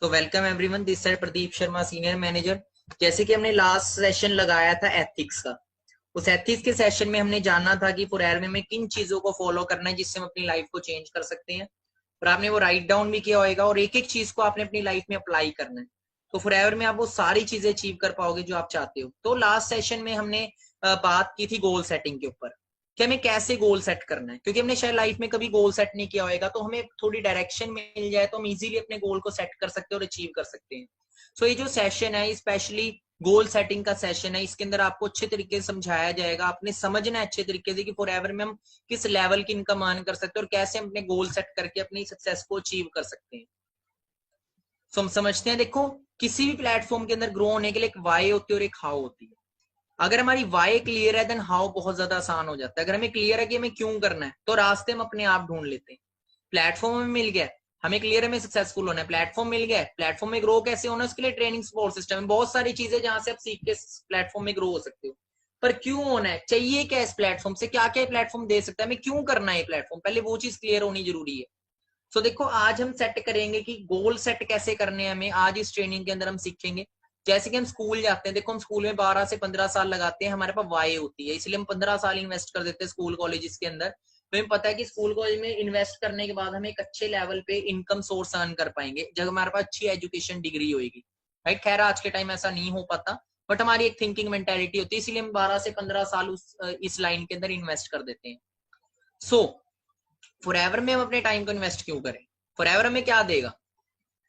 So welcome everyone, this side Pradeep Sharma, senior manager. जैसे कि हमने लास्ट सेशन लगाया था एथिक्स का, उस एथिक्स के सेशन में हमने जाना था कि फॉरएवर में किन चीजों को फॉलो करना है जिससे हम अपनी लाइफ को चेंज कर सकते हैं। और आपने वो राइट डाउन भी किया होगा और एक एक चीज को आपने अपनी लाइफ में अप्लाई करना है, तो फॉरएवर में आप वो सारी चीजें अचीव कर पाओगे जो आप चाहते हो। तो लास्ट सेशन में हमने बात की थी गोल सेटिंग के ऊपर कि हमें कैसे गोल सेट करना है, क्योंकि हमने शायद लाइफ में कभी गोल सेट नहीं किया होगा, तो हमें थोड़ी डायरेक्शन मिल जाए तो हम इजीली अपने गोल को सेट कर सकते हैं और अचीव कर सकते हैं। सो ये जो सेशन है स्पेशली गोल सेटिंग का सेशन है, इसके अंदर आपको अच्छे तरीके से समझाया जाएगा, आपने समझना है अच्छे तरीके से कि फॉरएवर में हम किस लेवल की इनकम अर्न कर सकते हैं और कैसे हम अपने गोल सेट करके अपनी सक्सेस को अचीव कर सकते हैं। सो हम समझते हैं, देखो किसी भी प्लेटफॉर्म के अंदर ग्रो होने के लिए एक वाई होती है और एक हाउ होती है। अगर हमारी वाई क्लियर है देन हाउ बहुत ज्यादा आसान हो जाता है। अगर हमें क्लियर है कि हमें क्यों करना है तो रास्ते हम अपने आप ढूंढ लेते हैं। प्लेटफॉर्म हमें मिल गया, हमें क्लियर है हमें सक्सेसफुल होना है, प्लेटफॉर्म मिल गया, प्लेटफॉर्म में ग्रो कैसे होना है उसके लिए ट्रेनिंग सपोर्ट सिस्टम है, बहुत सारी चीजें जहां से आप सीख के प्लेटफॉर्म में ग्रो हो सकते हो। पर क्यों होना है, चाहिए क्या इस प्लेटफॉर्म से, क्या क्या प्लेटफॉर्म दे सकता है, हमें क्यों करना है प्लेटफॉर्म, पहले वो चीज क्लियर होनी जरूरी है। सो देखो आज हम सेट करेंगे कि गोल सेट कैसे करने हैं हमें, आज इस ट्रेनिंग के अंदर हम सीखेंगे। जैसे कि हम स्कूल जाते हैं, देखो हम स्कूल में 12 से 15 साल लगाते हैं, हमारे पास वाई होती है, इसलिए हम 15 साल इन्वेस्ट कर देते हैं स्कूल कॉलेज के अंदर। तो हमें पता है कि स्कूल कॉलेज में इन्वेस्ट करने के बाद हम एक अच्छे लेवल पे इनकम सोर्स अर्न कर पाएंगे जब हमारे पास अच्छी एजुकेशन डिग्री होगी। राइट, खैर आज के टाइम ऐसा नहीं हो पाता, बट हमारी एक थिंकिंग मेंटेलिटी होती है, इसीलिए हम 12 से 15 साल इस लाइन के अंदर इन्वेस्ट कर देते हैं। सो फॉरएवर में हम अपने टाइम को इन्वेस्ट क्यों करें, फॉरएवर हमें क्या देगा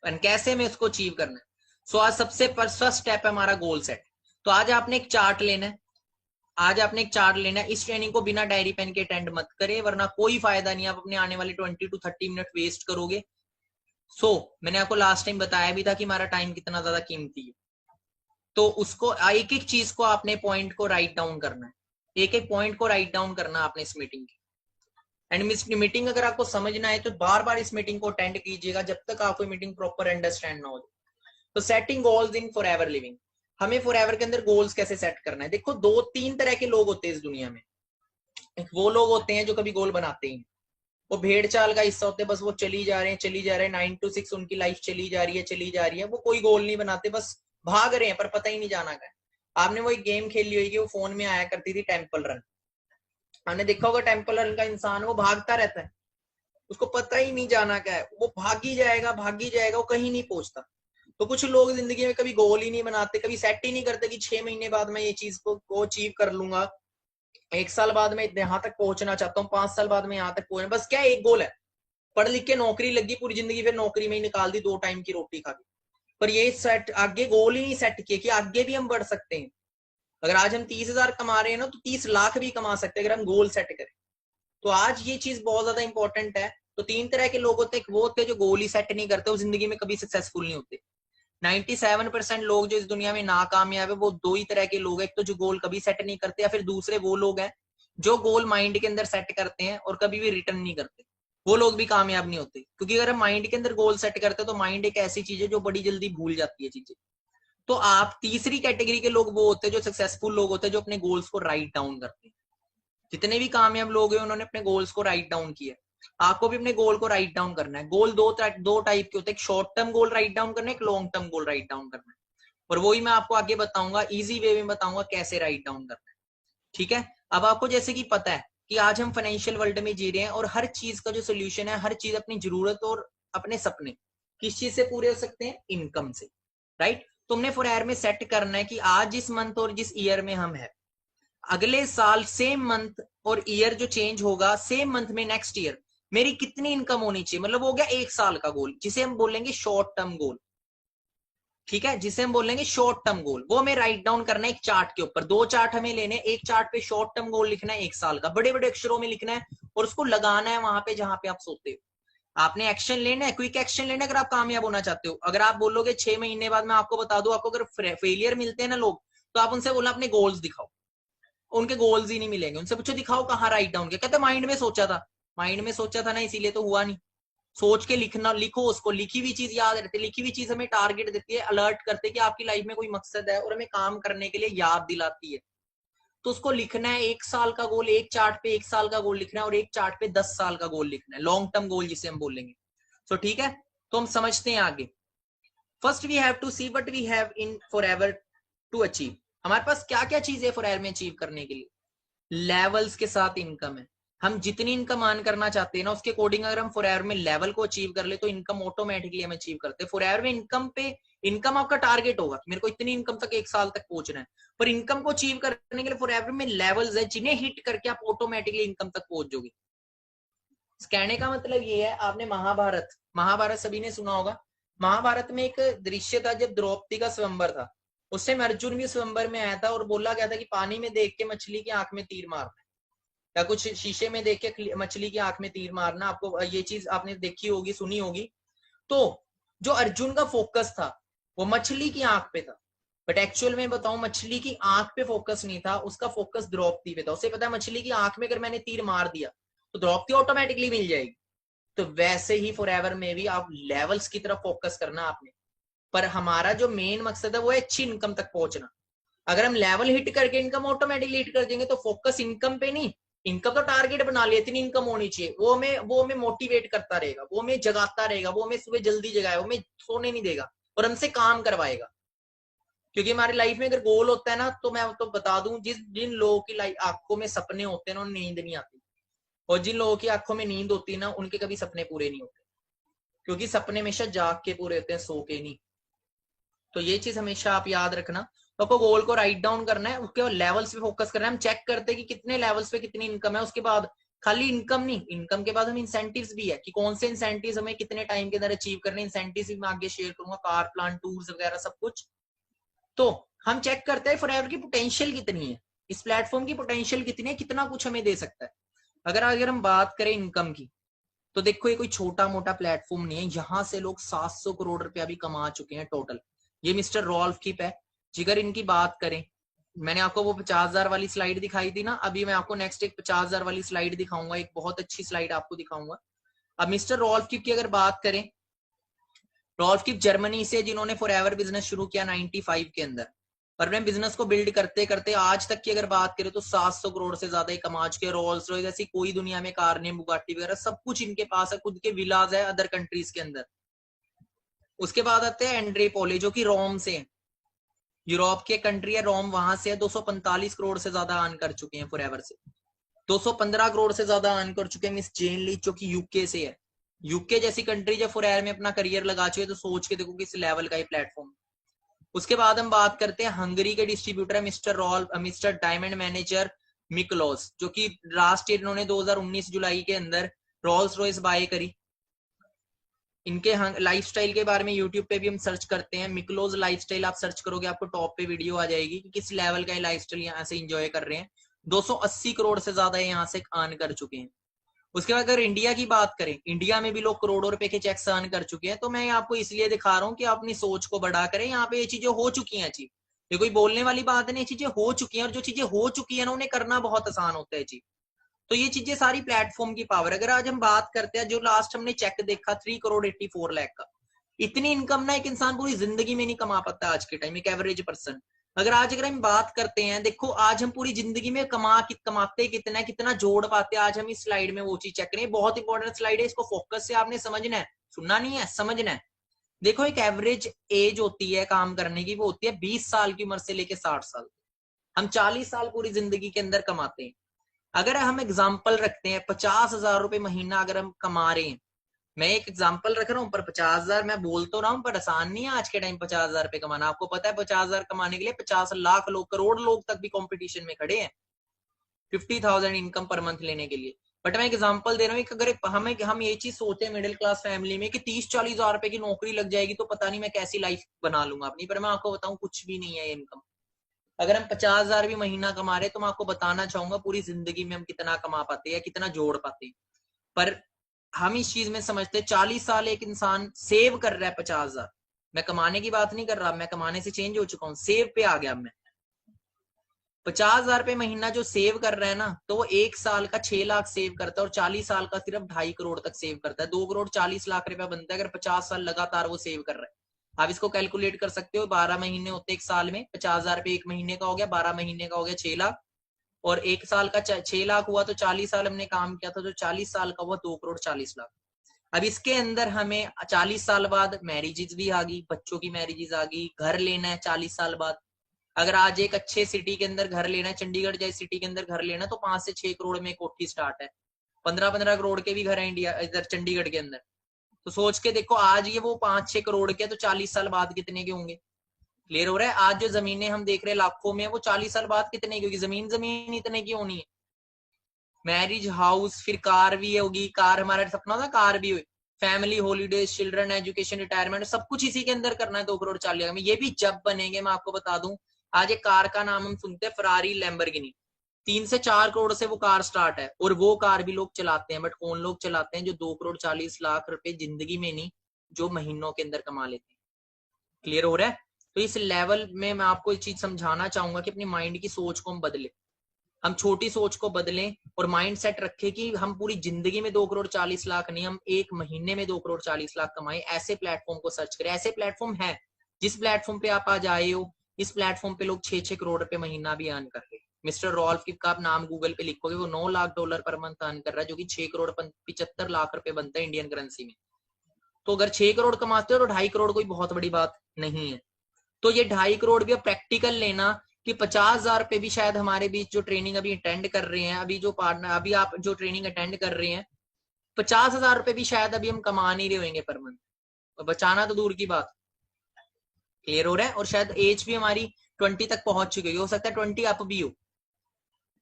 और कैसे हमें उसको अचीव करना है। सो आज सबसे फर्स्ट स्टेप है हमारा गोल सेट। तो आज आपने एक चार्ट लेना है, आज आपने एक चार्ट लेना है। इस ट्रेनिंग को बिना डायरी पेन के अटेंड मत करें, वरना कोई फायदा नहीं, आप अपने आने वाले 20 to 30 मिनट वेस्ट करोगे। मैंने आपको लास्ट टाइम बताया भी था कि हमारा टाइम कितना ज्यादा कीमती है, तो उसको एक एक चीज को आपने पॉइंट को राइट डाउन करना है, एक एक पॉइंट को राइट डाउन करना आपने इस मीटिंग की। एंड इस मीटिंग अगर आपको समझना है तो बार बार इस मीटिंग को अटेंड कीजिएगा जब तक आपको मीटिंग प्रॉपर अंडरस्टैंड ना हो। तो setting goals in forever living, हमें फॉरएवर के अंदर गोल्स कैसे सेट करना है। देखो दो तीन तरह के लोग होते हैं इस दुनिया में। एक वो लोग होते हैं जो कभी गोल बनाते ही, वो भेड़ चाल का हिस्सा होते हैं, बस वो चली जा रहे हैं चली जा रहे हैं, 9 to 6 उनकी लाइफ चली जा रही है चली जा रही है, वो कोई गोल नहीं बनाते, बस भाग रहे हैं पर पता ही नहीं जाना क्या है। आपने वो एक गेम खेली होगी, वो फोन में आया करती थी, टेम्पल रन। आपने देखा होगा टेम्पल रन का इंसान वो भागता रहता है, उसको पता ही नहीं जाना क्या है, वो भागी जाएगा भागी जाएगा, वो कहीं नहीं पहुंचता। तो कुछ लोग जिंदगी में कभी गोल ही नहीं बनाते, कभी सेट ही नहीं करते कि 6 महीने बाद मैं ये चीज को अचीव कर लूंगा, 1 साल बाद मैं यहाँ तक पहुंचना चाहता हूँ, 5 साल बाद मैं यहाँ तक पहुंचना, बस क्या एक गोल है, पढ़ लिख के नौकरी लगी, पूरी जिंदगी फिर नौकरी में ही निकाल दी, 2 टाइम की रोटी खा के। पर ये सेट आगे गोल ही नहीं सेट किए कि आगे भी हम बढ़ सकते हैं। अगर आज हम 30,000 कमा रहे हैं ना, तो 30 लाख भी कमा सकते हैं अगर हम गोल सेट करें। तो आज ये चीज बहुत ज्यादा इंपॉर्टेंट है। तो तीन तरह के लोग होते हैं, वो होते हैं जो गोल ही सेट नहीं करते, वो जिंदगी में कभी सक्सेसफुल नहीं होते। 97% लोग जो इस दुनिया में नाकामयाब है वो दो ही तरह के लोग हैं, एक तो जो गोल कभी सेट नहीं करते, या फिर दूसरे वो लोग हैं जो गोल माइंड के अंदर सेट करते हैं और कभी भी रिटर्न नहीं करते। वो लोग भी कामयाब नहीं होते, क्योंकि अगर हम माइंड के अंदर गोल सेट करते हैं तो माइंड एक ऐसी चीज है जो बड़ी जल्दी भूल जाती है चीजें। तो आप तीसरी कैटेगरी के लोग वो होते हैं जो सक्सेसफुल लोग होते हैं, जो अपने गोल्स को राइट डाउन करते हैं। जितने भी कामयाब लोग हैं उन्होंने अपने गोल्स को राइट डाउन किया। आपको भी अपने गोल को राइट डाउन करना है। गोल दो टाइप के होते हैं, एक short term goal write down करना है, एक long term goal write down करना है। और वही मैं आपको आगे बताऊंगा, इजी वे में बताऊंगा कैसे राइट डाउन करना है। ठीक है, अब आपको जैसे कि पता है कि आज हम फाइनेंशियल वर्ल्ड में जी रहे हैं और हर चीज का जो सोल्यूशन है, हर चीज अपनी जरूरत और अपने सपने किस चीज से पूरे हो सकते हैं, इनकम से। राइट, तुमने फॉरएवर में सेट करना है कि आज जिस मंथ और जिस ईयर में हम है, अगले साल सेम मंथ और ईयर जो चेंज होगा, सेम मंथ में नेक्स्ट ईयर मेरी कितनी इनकम होनी चाहिए, मतलब हो गया 1 साल का गोल, जिसे हम बोलेंगे शॉर्ट टर्म गोल। ठीक है, जिसे हम बोलेंगे शॉर्ट टर्म गोल, वो हमें राइट डाउन करना है एक चार्ट के ऊपर। 2 चार्ट हमें लेने, एक चार्ट पे शॉर्ट टर्म गोल लिखना है 1 साल का, बड़े बड़े अक्षरों में लिखना है और उसको लगाना है वहां पे जहां पे आप सोते हो। आपने एक्शन लेना है, क्विक एक्शन लेना है अगर आप कामयाब होना चाहते हो। अगर आप बोलोगे 6 महीने बाद मैं आपको बता दूं, आपको अगर फेलियर मिलते हैं ना लोग, तो आप उनसे बोला अपने गोल्स दिखाओ, उनके गोल्स ही नहीं मिलेंगे। उनसे पूछो दिखाओ कहाँ राइट डाउन किया, कहते माइंड में सोचा था। माइंड में सोचा था ना, इसीलिए तो हुआ नहीं। सोच के लिखना, लिखो उसको, लिखी हुई चीज याद रहती है, लिखी हुई चीज हमें टारगेट देती है, अलर्ट करते है कि आपकी लाइफ में कोई मकसद है और हमें काम करने के लिए याद दिलाती है। तो उसको लिखना है, 1 साल का गोल एक चार्ट पे, 1 साल का गोल लिखना है, और एक चार्ट पे 10 साल का गोल लिखना है, लॉन्ग टर्म गोल जिसे हम बोलेंगे। तो ठीक है, तो हम समझते हैं आगे। First we have to see what we have in forever to achieve. हमारे पास क्या क्या चीज है फॉरएवर में अचीव करने के लिए। लेवल्स के साथ इनकम है। हम जितनी इनकम अर्न करना चाहते हैं ना उसके अकॉर्डिंग अगर हम फॉरएवर में लेवल को अचीव कर ले तो इनकम ऑटोमेटिकली हम अचीव करते हैं। फॉरएवर में इनकम पे इनकम आपका टारगेट होगा कि मेरे को इतनी इनकम तक 1 साल तक पहुंचना है, पर इनकम को अचीव करने के लिए फॉरएवर में लेवल्स है जिन्हें हिट करके आप ऑटोमेटिकली इनकम तक पहुंच जाओगे। कहने का मतलब ये है, आपने महाभारत सभी ने सुना होगा। महाभारत में एक दृश्य था जब द्रौपदी का स्वयंवर था, उस टाइम अर्जुन भी स्वयंवर में आया था और बोला गया था कि पानी में देख के मछली की आंख में तीर मारना या कुछ शीशे में देख के मछली की आंख में तीर मारना। आपको ये चीज आपने देखी होगी, सुनी होगी। तो जो अर्जुन का फोकस था वो मछली की आंख पे था, बट एक्चुअल में बताऊं मछली की आंख पे फोकस नहीं था, उसका फोकस द्रौपदी पे था। उसे पता है मछली की आंख में अगर मैंने तीर मार दिया तो द्रौपदी ऑटोमेटिकली मिल जाएगी। तो वैसे ही फॉरएवर में भी आप लेवल्स की तरफ फोकस करना आपने, पर हमारा जो मेन मकसद है वो है अच्छी इनकम तक पहुंचना। अगर हम लेवल हिट करके इनकम ऑटोमेटिकली हिट कर देंगे तो फोकस इनकम पे नहीं, इनकम तो टारगेट बना लिया इतनी इनकम होनी चाहिए, वो हमें मोटिवेट करता रहेगा, वो हमें जगाता रहेगा, वो हमें सुबह जल्दी जगाएगा, वो हमें सोने नहीं देगा और हमसे काम करवाएगा। क्योंकि हमारी लाइफ में अगर गोल होता है ना, तो मैं तो बता दूं जिन लोगों की आंखों में सपने होते हैं ना उन्हें नींद नहीं आती, और जिन लोगों की आंखों में नींद होती है ना उनके कभी सपने पूरे नहीं होते, क्योंकि सपने हमेशा जाग के पूरे होते हैं, सो के नहीं। तो ये चीज हमेशा आप याद रखना। तो आपको गोल को राइट डाउन करना है, उसके बाद लेवल्स पे फोकस करना है। हम चेक करते हैं कि कितने लेवल्स पे कितनी इनकम है, उसके बाद खाली इनकम नहीं, इनकम के बाद हम इंसेंटिव्स भी है कि कौन से इंसेंटिव्स हमें कितने टाइम के अंदर अचीव करने। इंसेंटिव्स भी मैं आगे शेयर करूंगा, कार प्लान टूर्स वगैरह सब कुछ। तो हम चेक करते हैं फॉरएवर की पोटेंशियल कितनी है, इस प्लेटफॉर्म की पोटेंशियल कितनी है, कितना कुछ हमें दे सकता है। अगर हम बात करें इनकम की, तो देखो ये कोई छोटा मोटा प्लेटफॉर्म नहीं है, यहां से लोग 700 करोड़ रुपया भी कमा चुके हैं टोटल। ये मिस्टर रॉल्फ किप है। जिगर इनकी बात करें, मैंने आपको वो 50,000 वाली स्लाइड दिखाई थी ना, अभी मैं आपको नेक्स्ट एक 50,000 वाली स्लाइड दिखाऊंगा, एक बहुत अच्छी स्लाइड आपको दिखाऊंगा। अब मिस्टर रॉल्फ किप की अगर बात करें, रॉल्फ किप जर्मनी से जिन्होंने फॉरएवर बिजनेस शुरू किया 95 के अंदर, और अपने बिजनेस को बिल्ड करते करते आज तक की अगर बात करें तो 700 करोड़ से ज्यादा कमा चुके। रोल्स रॉयस ऐसी कोई दुनिया में कार नहीं, बुगाटी वगैरह सब कुछ इनके पास है, खुद के विलाज है अदर कंट्रीज के अंदर। उसके बाद आते हैं एंड्रे पोले जो कि रोम से है, यूरोप के कंट्री है रोम, वहां से 245 करोड़ से ज्यादा अर्न कर चुके हैं फॉरएवर से। 215 करोड़ से ज्यादा अर्न कर चुके हैं मिस जेन ली जो कि यूके से है। यूके जैसी कंट्री जब फॉरएवर में अपना करियर लगा चुके तो सोच के देखो किस लेवल का ये प्लेटफॉर्म। उसके बाद हम बात करते हैं हंगरी के डिस्ट्रीब्यूटर है मिस्टर डायमंड मैनेजर मिकलोस, जो कि लास्ट ईयर इन्होंने 2019 जुलाई के अंदर रोल्स रॉयस बाय करी। इनके लाइफस्टाइल के बारे में यूट्यूब पे भी हम सर्च करते हैं, मिकलोज लाइफस्टाइल आप सर्च करोगे आपको टॉप पे वीडियो आ जाएगी कि किस लेवल का लाइफस्टाइल यहाँ से एंजॉय कर रहे हैं। 280 करोड़ से ज्यादा यहाँ से अर्न कर चुके हैं। उसके बाद अगर इंडिया की बात करें, इंडिया में भी लोग करोड़ों रुपए के चेक्स अर्न कर चुके हैं। तो मैं आपको इसलिए दिखा रहा हूँ कि अपनी सोच को बड़ा करें, यहाँ पे ये चीजें हो चुकी हैं जी, ये कोई बोलने वाली बात नहीं, चीजें हो चुकी हैं, और जो चीजें हो चुकी है ना उन्हें करना बहुत आसान होता है जी। तो ये चीजें सारी प्लेटफॉर्म की पावर। अगर आज हम बात करते हैं, जो लास्ट हमने चेक देखा 3 करोड़ 84 लाख का, इतनी इनकम ना एक इंसान पूरी जिंदगी में नहीं कमा पाता आज के टाइम, एक एवरेज पर्सन। अगर हम बात करते हैं, देखो आज हम पूरी जिंदगी में कमाते कितना, कितना जोड़ पाते हैं, आज हम इस स्लाइड में वो चीज चेक करें। बहुत इंपॉर्टेंट स्लाइड है, इसको फोकस से आपने समझना है, सुनना नहीं है, समझना है। देखो एक एवरेज एज होती है काम करने की, वो होती है 20 साल की उम्र से लेके 60 साल। हम 40 साल पूरी जिंदगी के अंदर कमाते हैं। अगर हम एग्जाम्पल रखते हैं 50,000 रुपए महीना अगर हम कमा रहे हैं, मैं एक एग्जांपल रख रहा हूँ, पर 50,000 मैं बोल तो रहा हूँ, पर आसान नहीं है आज के टाइम 50,000 रुपए कमाना। आपको पता है 50,000 कमाने के लिए 50 लाख लोग, करोड़ लोग तक भी कंपटीशन में खड़े हैं 50,000 इनकम पर मंथ लेने के लिए। बट मैं एग्जांपल दे रहा हूँ, अगर हम ये चीज सोचे मिडिल क्लास फैमिली में कि 30-40 हजार रुपए की नौकरी लग जाएगी तो पता नहीं मैं कैसी लाइफ बना लूंगा अपनी, पर मैं आपको बताऊं कुछ भी नहीं है ये इनकम। अगर हम 50,000 भी महीना कमा रहे तो मैं आपको बताना चाहूंगा पूरी जिंदगी में हम कितना कमा पाते हैं, कितना जोड़ पाते हैं। पर हम इस चीज में समझते हैं 40 साल एक इंसान सेव कर रहा है 50,000, मैं कमाने की बात नहीं कर रहा, मैं कमाने से चेंज हो चुका हूँ, सेव पे आ गया मैं। 50,000 रुपए महीना जो सेव कर रहा है ना, तो वो 1 साल का 6 लाख सेव करता है, और 40 साल का सिर्फ 2.5 करोड़ तक सेव करता है। 2 करोड़ 40 लाख रुपया बनता है अगर 50 साल लगातार वो सेव कर रहा है। आप इसको कैलकुलेट कर सकते हो, 12 महीने होते एक साल में, 50,000 रुपए एक महीने का हो गया, 12 महीने का हो गया 6 लाख, और 1 साल का 6 लाख हुआ तो 40 साल हमने काम किया था, तो 40 साल का हुआ 2 करोड़ 40 लाख। अब इसके अंदर हमें 40 साल बाद मैरिजेस भी आ गई, बच्चों की मैरिजेस आ गई, घर लेना है 40 साल बाद। अगर आज एक अच्छे सिटी के अंदर घर लेना है, चंडीगढ़ जैसी सिटी के अंदर घर लेना, तो 5 से 6 करोड़ में कोठी स्टार्ट है। 15-15 करोड़ के भी घर है इंडिया इधर चंडीगढ़ के अंदर। तो सोच के देखो, आज ये वो 5-6 करोड़ के, तो 40 साल बाद कितने के होंगे? क्लियर हो रहा है? आज जो जमीनें हम देख रहे हैं लाखों में, वो 40 साल बाद कितने की होगी? जमीन जमीन इतने की होनी है। मैरिज, हाउस, फिर कार भी होगी। कार हमारा सपना था, कार भी हुई। Family, holidays, children, education, retirement, सब कुछ इसी के अंदर करना है। 2 करोड़ 40 लाख में ये भी जब बनेंगे, मैं आपको बता दूं। आज एक कार का नाम हम सुनते हैं, फरारी, लैम्बोर्गिनी। 3 से 4 करोड़ से वो कार स्टार्ट है, और वो कार भी लोग चलाते हैं। बट कौन लोग चलाते हैं? जो 2 करोड़ 40 लाख रुपए जिंदगी में नहीं, जो महीनों के अंदर कमा लेते हैं। क्लियर हो रहा है? तो इस लेवल में मैं आपको एक चीज समझाना चाहूंगा कि अपनी माइंड की सोच को हम बदले। हम छोटी सोच को बदलें और माइंड सेट रखें कि हम पूरी जिंदगी में 2 करोड़ 40 लाख नहीं, हम एक महीने में 2 करोड़ 40 लाख कमाएं। ऐसे प्लेटफॉर्म को सर्च करें। ऐसे प्लेटफॉर्म है, जिस प्लेटफॉर्म पे आप आज आए हो, इस प्लेटफॉर्म पे लोग 6-6 करोड़ रुपए महीना भी अर्न कर रहे हैं। मिस्टर रॉल्फ का आप नाम गूगल पे लिखोगे, वो $9 लाख पर मंथ अर्न कर रहा है, जो कि 6 करोड़ 75 लाख रुपए बनता है इंडियन करेंसी में। तो अगर 6 करोड़ कमाते हो तो 2.5 करोड़ कोई बहुत बड़ी बात नहीं है। तो ये 2.5 करोड़ भी प्रैक्टिकल लेना कि 50,000 रुपए भी शायद हमारे बीच जो ट्रेनिंग अभी अटेंड कर रहे हैं, अभी जो पार्टनर, अभी आप जो ट्रेनिंग अटेंड कर रहे हैं, 50,000 रुपए भी शायद अभी हम कमा नहीं रहे होंगे पर मंथ, और बचाना तो दूर की बात। क्लियर हो रहा है? और शायद एज भी हमारी 20 तक पहुंच चुकी हो सकता है 20 अप भी हो।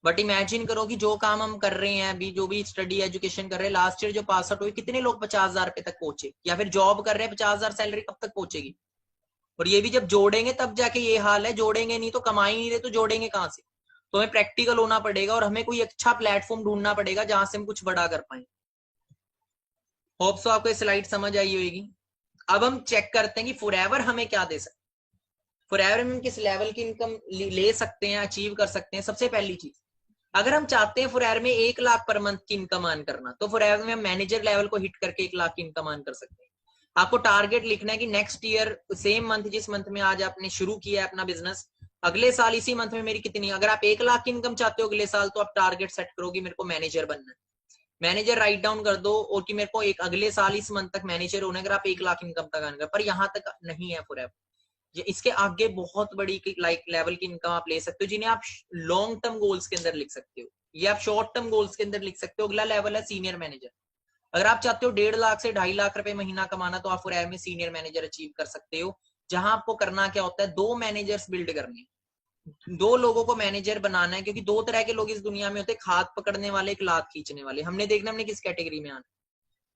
बट इमेजिन करो कि जो काम हम कर रहे हैं अभी, जो भी स्टडी एजुकेशन कर रहे हैं, लास्ट ईयर जो पास आउट हुए, कितने लोग 50,000 रुपए तक पहुंचे, या फिर जॉब कर रहे हैं, 50,000 सैलरी कब तक पहुंचेगी? और ये भी जब जोड़ेंगे तब जाके ये हाल है, जोड़ेंगे नहीं तो, कमा ही नहीं रहे तो जोड़ेंगे कहां से? तो हमें प्रैक्टिकल होना पड़ेगा, और हमें कोई अच्छा प्लेटफॉर्म ढूंढना पड़ेगा जहां से हम कुछ बड़ा कर पाए। होप सो आपको स्लाइड समझ आई होगी। अब हम चेक करते हैं कि फॉरएवर हमें क्या दे सकते, फॉरएवर में किस लेवल की इनकम ले सकते हैं, अचीव कर सकते हैं। सबसे पहली चीज, अगर हम चाहते हैं फॉरएवर में 1 लाख पर मंथ की इनकम अर्न करना, तो फॉरएवर में हम मैनेजर लेवल को हिट करके 1 लाख की इनकम अर्न कर सकते हैं। आपको टारगेट लिखना है कि नेक्स्ट ईयर सेम मंथ, जिस मंथ में आज आपने शुरू किया है अपना बिजनेस, अगले साल इसी मंथ में मेरी कितनी, अगर आप 1 लाख की इनकम चाहते हो अगले साल, तो आप टारगेट सेट करो कि मेरे को मैनेजर बनना है। मैनेजर राइट डाउन कर दो, और कि मेरे को एक अगले साल इस मंथ तक मैनेजर होना है। अगर आप 1 लाख इनकम तक आएंगे, पर यहाँ तक नहीं है फॉरएवर, ये इसके आगे बहुत बड़ी लाइक लेवल की इनकम आप ले सकते हो, जिन्हें आप लॉन्ग टर्म गोल्स के अंदर लिख सकते हो, ये आप शॉर्ट टर्म गोल्स के अंदर लिख सकते हो। अगला लेवल है सीनियर मैनेजर। अगर आप चाहते हो 1.5 लाख से 2.5 लाख रुपए महीना कमाना, तो आप फॉरएवर में सीनियर मैनेजर अचीव कर सकते हो। जहां आपको करना क्या होता है, 2 मैनेजर्स बिल्ड करने, 2 लोगों को मैनेजर बनाना है। क्योंकि 2 तरह के लोग इस दुनिया में होते हैं, हाथ पकड़ने वाले, एक लात खींचने वाले। हमने देखना हमने किस कैटेगरी में आना है।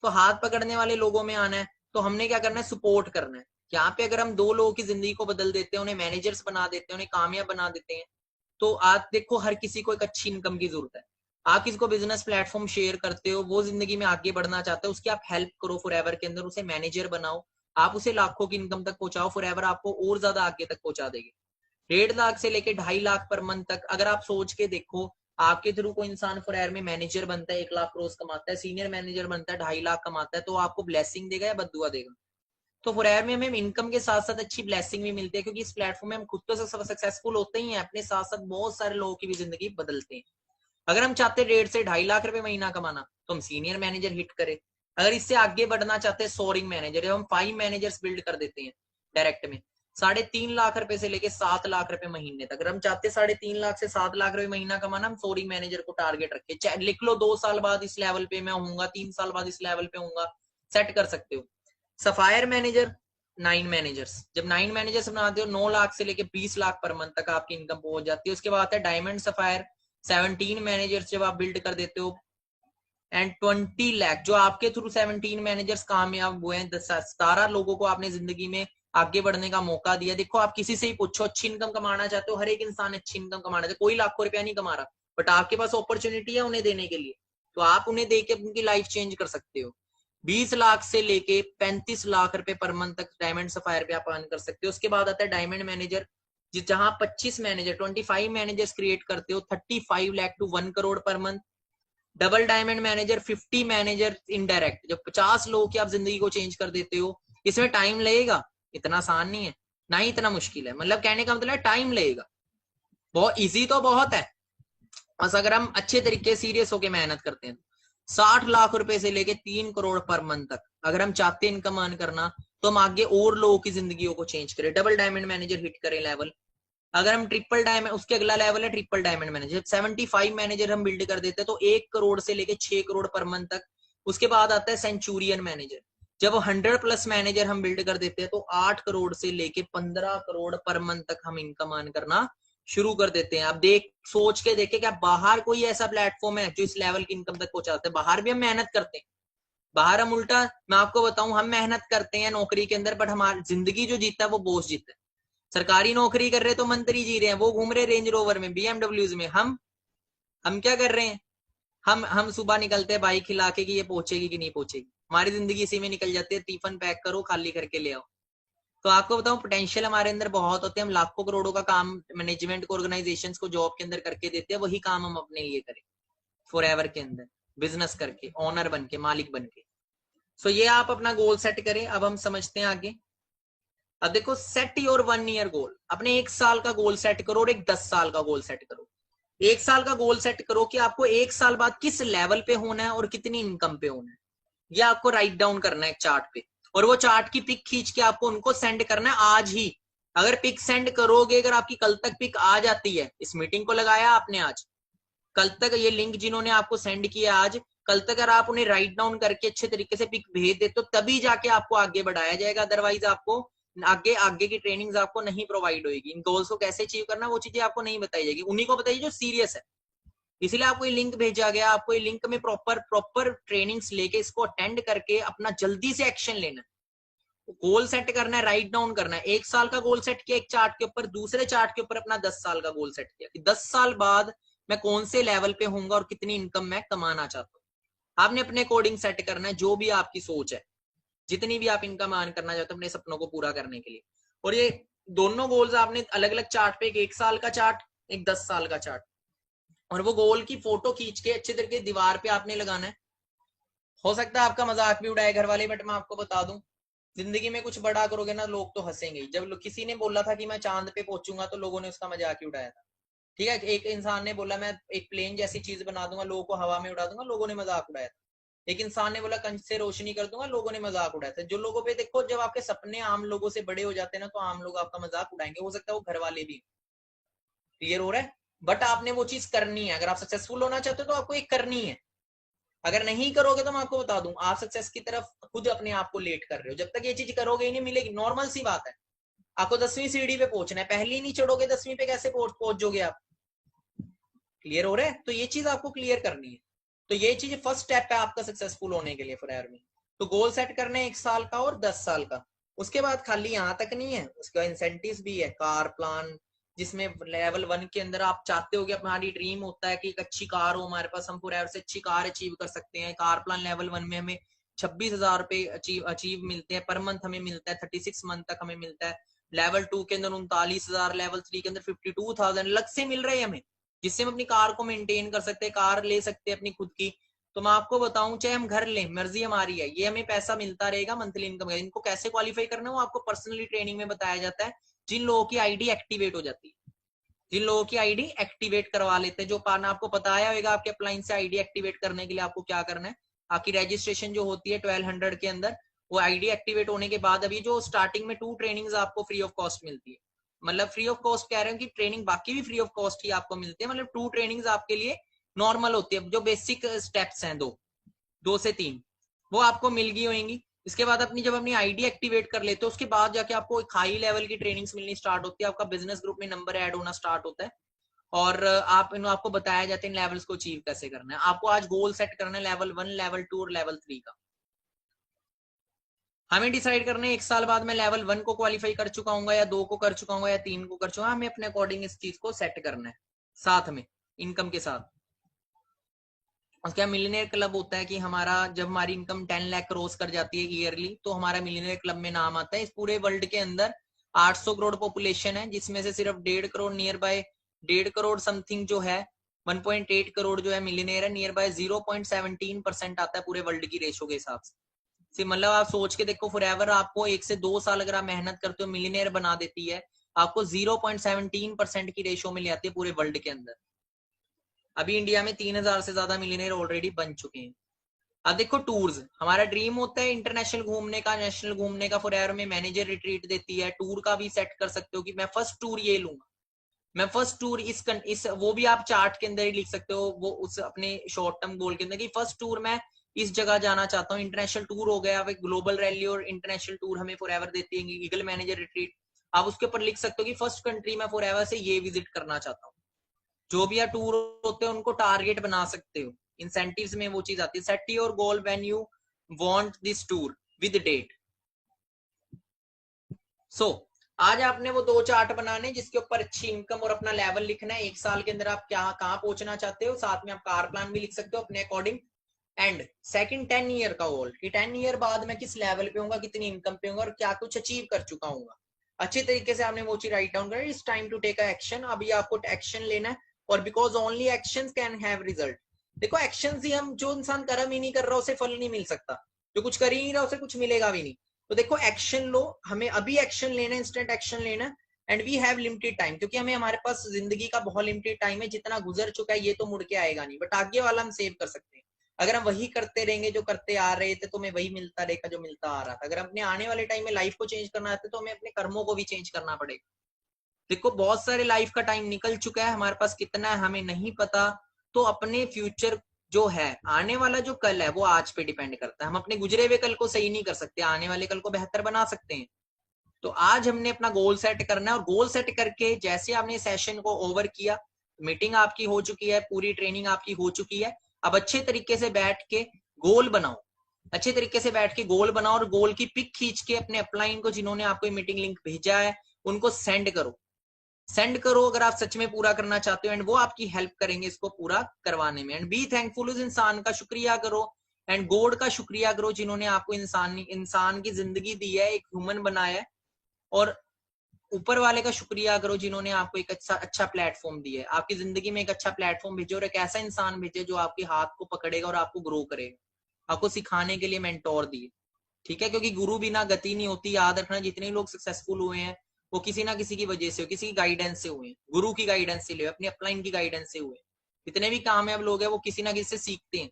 तो हाथ पकड़ने वाले लोगों में आना है, तो हमने क्या करना है, सपोर्ट करना है। यहाँ पे अगर हम 2 लोगों की जिंदगी को बदल देते हैं, उन्हें मैनेजर्स बना देते हैं, उन्हें कामयाब बना देते हैं, तो आप देखो हर किसी को एक अच्छी इनकम की जरूरत है। आप किसी को बिजनेस प्लेटफॉर्म शेयर करते हो, वो जिंदगी में आगे बढ़ना चाहते हो, उसकी आप हेल्प करो फॉरएवर के अंदर, उसे मैनेजर बनाओ, आप उसे लाखों की इनकम तक पहुंचाओ। फॉरएवर आपको और ज्यादा आगे तक पहुंचा देगी। 1.5 लाख से लेके 2.5 लाख पर मंथ तक अगर आप सोच के देखो, आपके थ्रू कोई इंसान फॉरएवर में मैनेजर बनता है, 1 लाख रोज कमाता है, सीनियर मैनेजर बनता है 2.5 लाख कमाता है, तो आपको ब्लेसिंग देगा या बददुआ देगा? तो फॉरएवर में हमें इनकम के साथ साथ अच्छी ब्लेसिंग भी मिलती है, क्योंकि इस प्लेटफॉर्म में हम खुद तो सक्सेसफुल होते ही हैं, अपने साथ साथ बहुत सारे लोगों की भी जिंदगी बदलते हैं। अगर हम चाहते हैं 1.5 से 2.5 लाख रुपए महीना कमाना, तो हम सीनियर मैनेजर हिट करें। अगर इससे आगे बढ़ना चाहते हैं सोरिंग मैनेजर, हम 5 मैनेजर्स बिल्ड कर देते हैं डायरेक्ट में, 3.5 लाख रुपए से लेके 7 लाख रुपए महीने तक। अगर हम चाहते हैं 3.5 लाख से 7 लाख रुपए महीना कमाना, हम सोरिंग मैनेजर को टारगेट रखे, लिख लो 2 साल बाद इस लेवल पे मैं होऊंगा, 3 साल बाद इस लेवल पे होऊंगा, सेट कर सकते हो। सफायर मैनेजर, 9 मैनेजर्स, जब 9 मैनेजर्स बनाते हो, 9 लाख से लेके 20 लाख पर मंथ तक आपकी इनकम पहुंच जाती है। उसके बाद है डायमंड सफायर, 17 मैनेजर्स जब आप बिल्ड कर देते हो, एंड 20 लाख जो आपके थ्रू 17 मैनेजर्स कामयाब हुए हैं, 17 लोगों को आपने जिंदगी में आगे बढ़ने का मौका दिया। देखो आप किसी से ही पूछो, अच्छी इनकम कमाना चाहते हो, हर एक इंसान अच्छी इनकम कमाना चाहते, कोई लाखों रुपया नहीं कमा रहा, बट आपके पास अपॉर्चुनिटी है उन्हें देने के लिए, तो आप उन्हें देके उनकी लाइफ चेंज कर सकते हो। 20 लाख से लेके 35 लाख रुपए पर मंथ तक डायमंड सफायर पे आप अर्न कर सकते हो। उसके बाद आता है डायमंड मैनेजर, जहां 25 मैनेजर 25 मैनेजर्स क्रिएट करते हो, 35 lakh to 1 crore per month. Double diamond manager, 50 manager indirect, जब 50 लोगों की आप जिंदगी को चेंज कर देते हो। इसमें टाइम लगेगा, इतना आसान नहीं है, ना ही इतना मुश्किल है, मतलब कहने का मतलब टाइम लगेगा, बहुत इजी तो बहुत है, बस अगर हम अच्छे तरीके सीरियस होके मेहनत करते हैं। 60 लाख रुपए से लेके 3 करोड़ पर मंथ तक अगर हम चाहते हैं इनकम अर्न करना, तो हम आगे और लोगों की जिंदगियों को चेंज करें, डबल डायमंड मैनेजर हिट करें लेवल। अगर हम ट्रिपल डायमंड, उसके अगला लेवल है ट्रिपल डायमंड मैनेजर, 75 मैनेजर हम बिल्ड कर देते हैं तो 1 करोड़ से लेके 6 करोड़ पर मंथ तक। उसके बाद आता है सेंचुरियन मैनेजर, जब 100+ मैनेजर हम बिल्ड कर देते हैं तो 8 करोड़ से लेके 15 करोड़ पर मंथ तक हम इनकम अर्न करना शुरू कर देते हैं। अब देख सोच के देखे क्या बाहर कोई ऐसा प्लेटफॉर्म है जो इस लेवल की इनकम तक पहुंचाते हैं? बाहर भी हम मेहनत करते हैं, बाहर हम उल्टा, मैं आपको बताऊं, हम मेहनत करते हैं नौकरी के अंदर, बट हमारी जिंदगी जो जीता है वो बॉस जीता है। सरकारी नौकरी कर रहे तो मंत्री जी रहे हैं, वो घूम रहे रेंज रोवर में, बीएमडब्ल्यूज में। हम क्या कर रहे हैं? हम सुबह निकलते हैं बाइक हिला के कि ये पहुंचेगी कि नहीं पहुंचेगी, हमारी जिंदगी इसी में निकल जाती है। टिफिन पैक करो, खाली करके ले आओ। तो आपको बताऊं पोटेंशियल हमारे अंदर बहुत होते हैं, हम लाखों करोड़ों का काम मैनेजमेंट को, ऑर्गेनाइजेशंस को जॉब के अंदर करके देते हैं, वही काम हम अपने लिए करें फॉरएवर के अंदर, बिजनेस करके, ओनर बन के, मालिक बन के। सो ये आप अपना गोल सेट करें। अब हम समझते हैं आगे। अब देखो, सेट योर 1 ईयर गोल, अपने 1 साल का गोल सेट करो और एक 10 साल का गोल सेट करो। 1 साल का गोल सेट करो कि आपको 1 साल बाद किस लेवल पे होना है और कितनी इनकम पे होना है, ये आपको राइट डाउन करना है एक चार्ट पे, और वो चार्ट की पिक खींच के आपको उनको सेंड करना है आज ही। अगर पिक सेंड करोगे, अगर आपकी कल तक पिक आ जाती है, इस मीटिंग को लगाया आपने आज, कल तक ये लिंक जिन्होंने आपको सेंड किया आज, कल तक अगर आप उन्हें राइट डाउन करके अच्छे तरीके से पिक भेज दे तो तभी जाके आपको आगे बढ़ाया जाएगा, अदरवाइज आपको आगे आगे की ट्रेनिंग्स आपको नहीं प्रोवाइड होगी। इन गोल्स को कैसे अचीव करना वो चीजें आपको नहीं बताई जाएगी, उन्हीं को बताइए जो सीरियस है। इसलिए आपको ये लिंक भेजा गया, आपको ये लिंक में प्रॉपर ट्रेनिंग्स लेके इसको अटेंड करके अपना जल्दी से एक्शन लेना है, गोल सेट करना है, राइट डाउन करना है। 1 साल का गोल सेट किया एक चार्ट के ऊपर, दूसरे चार्ट के ऊपर अपना 10 साल का गोल सेट किया कि 10 साल बाद मैं कौन से लेवल पे होऊंगा और कितनी इनकम मैं कमाना चाहता हूँ। आपने अपने अकॉर्डिंग सेट करना है, जो भी आपकी सोच है, जितनी भी आप इनकम अर्न करना चाहते हो अपने सपनों को पूरा करने के लिए। और ये दोनों गोल्स आपने अलग अलग चार्ट पे, एक 1 साल का चार्ट, एक 10 साल का चार्ट, और वो गोल की फोटो खींच के अच्छे तरीके दीवार पे आपने लगाना है। हो सकता है आपका मजाक भी उड़ाए घर वाले, बट मैं आपको बता दूं, जिंदगी में कुछ बड़ा करोगे ना, लोग तो हंसेंगे। जब किसी ने बोला था कि मैं चांद पे पहुंचूंगा तो लोगों ने उसका मजाक ही उड़ाया था। ठीक है, एक इंसान ने बोला मैं एक प्लेन जैसी चीज बना दूंगा, लोगों को हवा में उड़ा दूंगा, लोगों ने मजाक उड़ाया था। एक इंसान ने बोला कंच से रोशनी कर दूंगा, लोगों ने मजाक उड़ाया था। जो लोगों पे देखो, जब आपके सपने आम लोगों से बड़े हो जाते हैं ना, तो आम लोग आपका मजाक उड़ाएंगे, हो सकता है वो घर वाले भी। क्लियर हो रहा है? बट आपने वो चीज करनी है, अगर आप सक्सेसफुल होना चाहते हो तो आपको एक करनी है। अगर नहीं करोगे तो मैं आपको बता दूं, आप सक्सेस की तरफ खुद अपने आप को लेट कर रहे हो। जब तक ये चीज करोगे ही नहीं मिलेगी, नॉर्मल सी बात है। आपको 10वीं सीढ़ी पे पहुंचना है, पहली नहीं चढ़ोगे 10वीं पे कैसे पहुंचोगे आप? क्लियर हो रहा है? तो ये चीज आपको क्लियर करनी है। तो ये चीज फर्स्ट स्टेप है आपका सक्सेसफुल होने के लिए फॉरएवर में। तो गोल सेट करने हैं 1 साल का और 10 साल का। उसके बाद खाली यहाँ तक नहीं है, उसके बाद इंसेंटिव्स भी है, कार प्लान, जिसमें लेवल 1 के अंदर आप चाहते हो कि हमारी ड्रीम होता है कि एक अच्छी कार हो हमारे पास, हम फॉरएवर से अच्छी कार अचीव कर सकते हैं। कार प्लान लेवल 1 में हमें 26,000 रुपए अचीव मिलते हैं पर मंथ, हमें मिलता है 36 मंथ तक हमें मिलता है। लेवल 2 के अंदर 39,000, लेवल 3 के अंदर 52,000 अलग से मिल रहे हैं हमें, जिससे हम अपनी कार को मेंटेन कर सकते हैं, कार ले सकते हैं अपनी खुद की। तो मैं आपको बताऊं, चाहे हम घर लें, मर्जी हमारी है, ये हमें पैसा मिलता रहेगा मंथली इनकम। इनको कैसे क्वालिफाई करना है वो आपको पर्सनली ट्रेनिंग में बताया जाता है। जिन लोगों की आईडी एक्टिवेट हो जाती है, जिन लोगों की आईडी एक्टिवेट करवा लेते हैं, जो पाना आपको बताया होगा आपके अप्लायंस से आईडी एक्टिवेट करने के लिए आपको क्या करना है। आपकी रजिस्ट्रेशन जो होती है 1200 के अंदर, वो आईडी एक्टिवेट होने के बाद अभी जो स्टार्टिंग में 2 ट्रेनिंग्स आपको फ्री ऑफ कॉस्ट मिलती है। मतलब फ्री ऑफ कॉस्ट कह रहे हैं कि ट्रेनिंग बाकी भी फ्री ऑफ कॉस्ट ही आपको मिलती है, मतलब 2 ट्रेनिंग्स आपके लिए नॉर्मल होती है। जो बेसिक स्टेप्स हैं 2 से 3 वो आपको मिल गई होंगी। इसके बाद जब अपनी आईडी एक्टिवेट कर लेते हो, उसके बाद जाके आपको एक हाई लेवल की ट्रेनिंग्स मिलनी स्टार्ट होती है, आपका बिजनेस ग्रुप में नंबर ऐड होना स्टार्ट होता है, और आपको बताया जाता है इन लेवल्स को अचीव कैसे करना है। आपको आज गोल सेट करना है लेवल 1, लेवल 2 और लेवल 3 का। हमें डिसाइड करना है 1 साल बाद मैं लेवल 1 को क्वालिफाई कर चुका हूँ या 2 को कर चुका हूँ या 3 को कर चुका हूँ। हमें अपने अकॉर्डिंग इस चीज को सेट करना है, साथ में इनकम के साथ। उसका मिलियनेयर क्लब होता है कि हमारा जब हमारी इनकम 10 लाख क्रॉस कर जाती है ईयरली, तो हमारा मिलियनेयर क्लब में नाम आता है। इस पूरे वर्ल्ड के अंदर 800 करोड़ पॉपुलेशन है, जिसमें से सिर्फ 1.5 crore near by 1.5 crore something जो है, 1.8 करोड़ जो है मिलियनेयर है, नियर बाय 0.17% आता है पूरे वर्ल्ड की रेशो के हिसाब से। मतलब आप सोच के देखो, फॉरएवर आपको 1 से 2 साल अगर आप मेहनत करते हो मिलियनेयर बना देती है, आपको 0.17% की रेशो में ले आती है पूरे वर्ल्ड के अंदर। अभी इंडिया में 3,000 से ज्यादा मिलियनेयर ऑलरेडी बन चुके हैं। अब देखो टूर्स, हमारा ड्रीम होता है इंटरनेशनल घूमने का, नेशनल घूमने का। फॉरएवर में मैनेजर रिट्रीट देती है, टूर का भी सेट कर सकते हो कि मैं फर्स्ट टूर ये लूंगा, मैं फर्स्ट टूर इस वो भी आप चार्ट के अंदर ही लिख सकते हो, वो उस अपने शॉर्ट टर्म गोल के अंदर कि फर्स्ट टूर मैं इस जगह जाना चाहता हूँ। इंटरनेशनल टूर हो गया, ग्लोबल रैली और इंटरनेशनल टूर हमें फॉरएवर देती है ईगल मैनेजर रिट्रीट। आप उसके ऊपर लिख सकते हो कि फर्स्ट कंट्री मैं फॉरएवर से ये विजिट करना चाहता हूँ। जो भी टूर होते हैं उनको टारगेट बना सकते हो, इंसेंटिव्स में वो चीज आती है। Set your goal when you want this tour with date. सो आज आपने वो 2 चार्ट बनाने जिसके ऊपर अच्छी इनकम और अपना लेवल लिखना है, 1 साल के अंदर आप क्या कहाँ पहुंचना चाहते हो, साथ में आप कार प्लान भी लिख सकते हो अपने अकॉर्डिंग। एंड सेकंड 10 ईयर का गोल कि 10 ईयर बाद मैं किस लेवल पे होऊंगा, कितनी इनकम पे होऊंगा और क्या कुछ अचीव कर चुका हूँ। अच्छे तरीके से आपने वो चीज राइट डाउन कर, it's time to take a action. अभी आपको एक्शन लेना है, और because only action can have result. देखो एक्शन ही, हम जो इंसान कर्म ही नहीं कर रहा उसे फल नहीं मिल सकता, जो कुछ कर ही नहीं रहा उसे कुछ मिलेगा भी नहीं। तो देखो एक्शन लो, हमें अभी एक्शन लेना है, इंस्टेंट एक्शन लेना है। And we have limited time, क्योंकि हमारे पास जिंदगी का बहुत लिमिटेड टाइम है। जितना गुजर चुका है ये तो मुड़ के आएगा नहीं, बट आगे वाला हम सेव कर सकते हैं। अगर हम वही करते रहेंगे जो करते आ रहे थे तो हमें वही मिलता रहेगा जो मिलता आ रहा था। अगर अपने आने वाले टाइम में लाइफ को चेंज करना है तो हमें अपने कर्मों को भी चेंज करना पड़ेगा। देखो बहुत सारे लाइफ का टाइम निकल चुका है, हमारे पास कितना है हमें नहीं पता। तो अपने फ्यूचर जो है, आने वाला जो कल है वो आज पे डिपेंड करता है। हम अपने गुजरे हुए कल को सही नहीं कर सकते, आने वाले कल को बेहतर बना सकते हैं। तो आज हमने अपना गोल सेट करना है, और गोल सेट करके जैसे आपने सेशन को ओवर किया, मीटिंग आपकी हो चुकी है, पूरी ट्रेनिंग आपकी हो चुकी है। अब अच्छे तरीके से बैठ के गोल बनाओ, अच्छे तरीके से बैठ के गोल बनाओ, और गोल की पिक खींच के अपने अपलाइन को, जिन्होंने आपको मीटिंग लिंक भेजा है, उनको सेंड करो। सेंड करो अगर आप सच में पूरा करना चाहते हो, एंड वो आपकी हेल्प करेंगे इसको पूरा करवाने में। एंड बी थैंकफुल, उस इंसान का शुक्रिया करो, एंड गॉड का शुक्रिया करो जिन्होंने आपको इंसान की जिंदगी दी है, एक ह्यूमन बनाया है। और ऊपर वाले का शुक्रिया करो जिन्होंने आपको एक अच्छा प्लेटफॉर्म दिया है, आपकी जिंदगी में एक अच्छा प्लेटफॉर्म भेजे, और एक ऐसा इंसान भेजे जो आपके हाथ को पकड़ेगा और आपको ग्रो करेगा, आपको सिखाने के लिए मेंटोर दिए। ठीक है, क्योंकि गुरु बिना गति नहीं होती। याद रखना, जितने लोग सक्सेसफुल हुए हैं वो किसी ना किसी की वजह से, किसी की गाइडेंस से हुए, गुरु की गाइडेंस से हुए, अपनी अपलाइन की गाइडेंस से हुए। जितने भी कामयाब लोग हैं वो किसी ना किसी से सीखते हैं,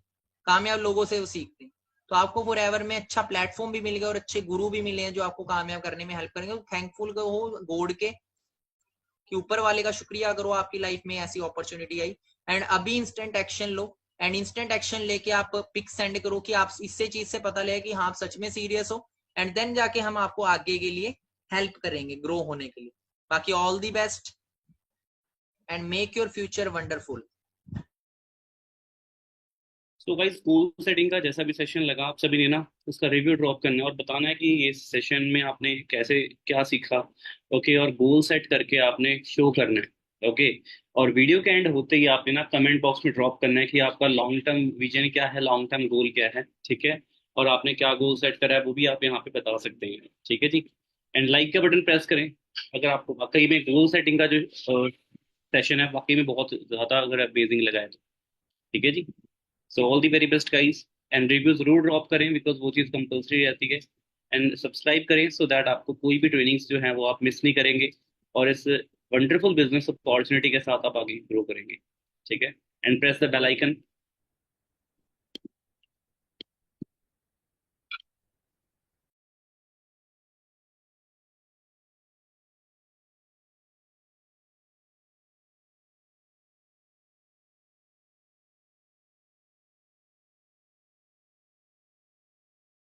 कामयाब लोगों से वो सीखते हैं। तो आपको फॉरएवर में अच्छा प्लेटफॉर्म भी मिल गया और अच्छे गुरु भी मिले हैं जो आपको कामयाब करने में हेल्प करेंगे। थैंकफुल हो गॉड के, कि ऊपर वाले का शुक्रिया करो, आपकी लाइफ में ऐसी अपॉर्चुनिटी आई। एंड अभी instant action low, and instant action लेके आप पिक सेंड करो कि आप इससे चीज से पता लगे कि हाँ आप सच में सीरियस हो। एंड देन जाके हम आपको आगे के लिए हेल्प करेंगे ग्रो होने के लिए। बाकी all the best and make your future wonderful. तो भाई गोल सेटिंग का जैसा भी सेशन लगा, आप सभी ने ना उसका रिव्यू ड्रॉप करना है और बताना है कि ये सेशन में आपने कैसे क्या सीखा। ओके, और गोल सेट करके आपने शो करना है। ओके, और वीडियो के एंड होते ही आपने ना कमेंट बॉक्स में ड्रॉप करना है कि आपका लॉन्ग टर्म विजन क्या है, लॉन्ग टर्म गोल क्या है। ठीक है, और आपने क्या गोल सेट करा है वो भी आप यहाँ पे बता सकते हैं। ठीक है जी, एंड लाइक का बटन प्रेस करें अगर आपको वाकई में गोल सेटिंग का जो सेशन है वाकई में बहुत ज्यादा अगर अमेजिंग लगा है तो। ठीक है जी, so all the very best guys, and review जरूर ड्रॉप करें बिकॉज वो चीज़ कंपलसरी रहती है। एंड सब्सक्राइब करें सो दैट आपको कोई भी ट्रेनिंग्स जो है वो आप मिस नहीं करेंगे, और इस वंडरफुल बिजनेस अपॉर्चुनिटी के साथ आप आगे ग्रो करेंगे। ठीक है, and press the bell icon